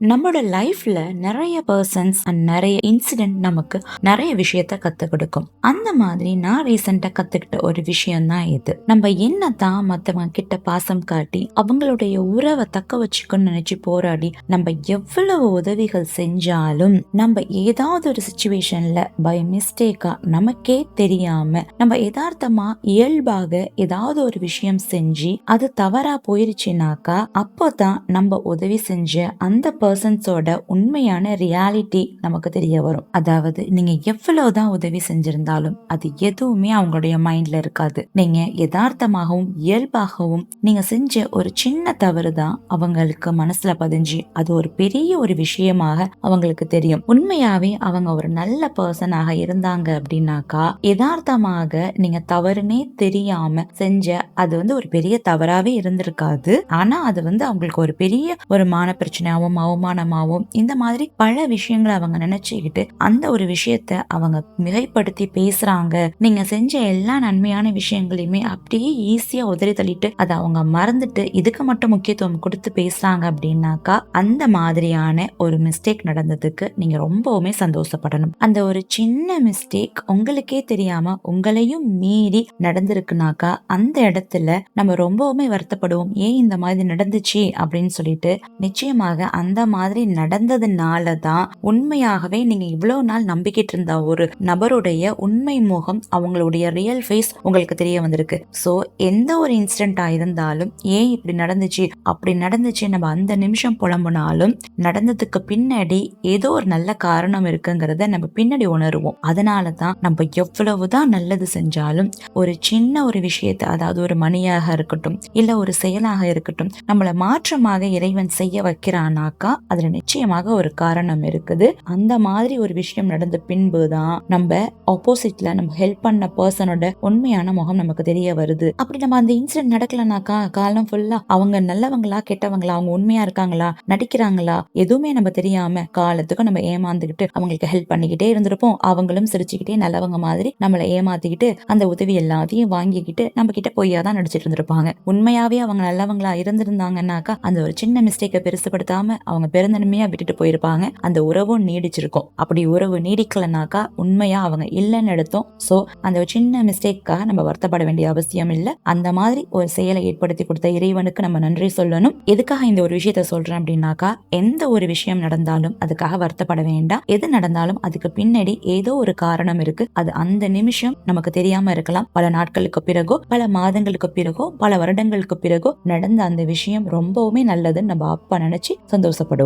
நம்மளோட லைஃப்ல நிறைய பர்சன்ஸ் அண்ட் நிறைய இன்சிடென்ட் நமக்கு நிறைய விஷயத்த கத்துக் கொடுக்கும். அந்த மாதிரி நான் ரீசெண்டா கத்துக்கிட்ட ஒரு விஷயம் தான் இது. நம்ம என்னதான் மத்தவங்க கிட்ட பாசம் காட்டி அவங்களுடைய உறவை தக்க வச்சுக்கணும்னு நினைச்சு போராடி நம்ம எவ்வளவு உதவிகள் செஞ்சாலும் நம்ம ஏதாவது ஒரு சுச்சுவேஷன்ல பை மிஸ்டேக்கா நமக்கே தெரியாம நம்ம யதார்த்தமா இயல்பாக ஏதாவது ஒரு விஷயம் செஞ்சு அது தவறா போயிருச்சுனாக்கா அப்போதான் நம்ம உதவி செஞ்ச அந்த பர்சன்ஸோட உண்மையான ரியாலிட்டி நமக்கு தெரிய வரும். அதாவது நீங்க எவ்வளவுதான் உதவி செஞ்சிருந்தாலும் அது எதுவுமே அவங்களுடைய மைண்ட்ல இருக்காது. நீங்க யதார்த்தமாகவும் இயல்பாகவும் நீங்க செஞ்ச ஒரு சின்ன தவறு தான் அவங்களுக்கு மனசுல பதிஞ்சு அது ஒரு பெரிய ஒரு விஷயமாக அவங்களுக்கு தெரியும். உண்மையாவே அவங்க ஒரு நல்ல பர்சனாக இருந்தாங்க அப்படின்னாக்கா யதார்த்தமாக நீங்க தவறுனே தெரியாம செஞ்ச அது ஒரு பெரிய தவறாவே இருந்திருக்காது. ஆனா அது அவங்களுக்கு ஒரு பெரிய ஒரு மான பிரச்சனையாவும் அவமானமாவும் இந்த மாதிரி பல விஷயங்களை அவங்க நினைச்சுக்கிட்டு அந்த ஒரு விஷயத்த அவங்க மிகைப்படுத்தி பேசுறாங்க. நீங்க செஞ்ச எல்லா நன்மையான விஷயங்களையுமே அப்படியே ஈஸியா உதறி தள்ளிட்டு அதை அவங்க மறந்துட்டு இதுக்கு மட்டும் முக்கியத்துவம் கொடுத்து பேசுறாங்க அப்படின்னாக்கா அந்த மாதிரியான ஒரு மிஸ்டேக் நடந்ததுக்கு நீங்க ரொம்பவுமே சந்தோஷப்படணும். அந்த ஒரு சின்ன மிஸ்டேக் உங்களுக்கே தெரியாம உங்களையும் மீறி நடந்திருக்குனாக்கா அந்த இடத்துல நம்ம ரொம்பவுமே வருத்தப்படுவோம். ஏன் இந்த மாதிரி நடந்துச்சு அப்படின்னு சொல்லிட்டு. நிச்சயமாக அந்த மாதிரி நடந்ததுனாலதான் உண்மையாகவே நீங்க இவ்வளவு நாள் நம்பிக்கிட்டு இருந்த ஒரு நபருடைய உண்மை முகம் அவங்களுடைய ரியல் ஃபேஸ் உங்களுக்கு தெரிய வந்திருக்கு. சோ எந்த ஒரு இன்சிடென்டா இருந்தாலும் ஏன் இப்படி நடந்துச்சு அப்படி நடந்துச்சு நம்ம அந்த நிமிஷம் புலம்புனாலும் நடந்ததுக்கு பின்னாடி ஏதோ ஒரு நல்ல காரணம் இருக்குங்கிறத நம்ம பின்னாடி உணருவோம். அதனாலதான் நம்ம எவ்வளவுதான் நல்லது செஞ்சாலும் ஒரு சின்ன ஒரு விஷயத்தை, அதாவது ஒரு மணியாக இருக்கட்டும் இல்ல ஒரு செயலாக இருக்கட்டும், நம்மள மாற்றமாக இறைவன் செய்ய வைக்கிறானாக்கா அதுல நிச்சயமாக ஒரு காரணம் இருக்குது. அந்த மாதிரி ஒரு விஷயம் நடந்த பின்புதான் நம்ம ஆப்போசிட்ல நம்ம ஹெல்ப் பண்ண பர்சனோட உண்மையான முகம் நமக்கு தெரிய வருது. அப்படி நம்ம அந்த இன்சிடென்ட் நடக்கலனாக்கா காலம் ஃபுல்லா அவங்க நல்லவங்களா கெட்டவங்களா, அவங்க உண்மையா இருக்காங்களா நடிக்கிறாங்களா எதுவுமே நம்ம தெரியாம காலத்துக்கு நம்ம ஏமாந்துகிட்டு அவங்களுக்கு ஹெல்ப் பண்ணிக்கிட்டே இருந்திருப்போம். அவங்களும் சிரிச்சுக்கிட்டே நல்லவங்க மாதிரி நம்மளை ஏமாத்திக்கிட்டு அந்த உதவி எல்லாத்தையும் வாங்கிக்கிட்டு நம்ம கிட்ட பொய்யாதான் நடிச்சிட்டு இருந்திருப்பாங்க. உண்மையாவே அவங்க நல்லவங்களா இருந்திருந்தாங்கன்னாக்கா அந்த ஒரு சின்ன மிஸ்டேக்கை பெருசுபடுத்தாம அவங்க பெருந்தன்மையா விட்டுட்டு போயிருப்பாங்க. அந்த உறவும் நீடிச்சிருக்கும். அப்படி உறவு நீடிக்கலனாக்கா உண்மையா அவங்க இல்லைன்னு எடுத்தோம். சோ அந்த சின்ன மிஸ்டேக்காக நம்ம வருத்தப்பட வேண்டிய அவசியம் இல்லை. அந்த மாதிரி ஒரு செயலை ஏற்படுத்தி கொடுத்த இறைவனுக்கு நம்ம நன்றி சொல்லணும். எதுக்காக இந்த ஒரு விஷயத்த சொல்றேன் அப்படின்னாக்கா எந்த ஒரு விஷயம் நடந்தாலும் அதுக்காக வருத்தப்பட வேண்டாம். எது நடந்தாலும் அதுக்கு பின்னாடி ஏதோ ஒரு காரணம் இருக்கு. அது அந்த நிமிஷம் நமக்கு தெரியாம இருக்கலாம். பல நாட்களுக்கு பிறகோ பல மாதங்களுக்கு பிறகோ பல வருடங்களுக்கு பிறகோ நடந்த அந்த விஷயம் ரொம்பவுமே நல்லதுன்னு நம்ம அப்பா நினைச்சு சந்தோஷப்படும்.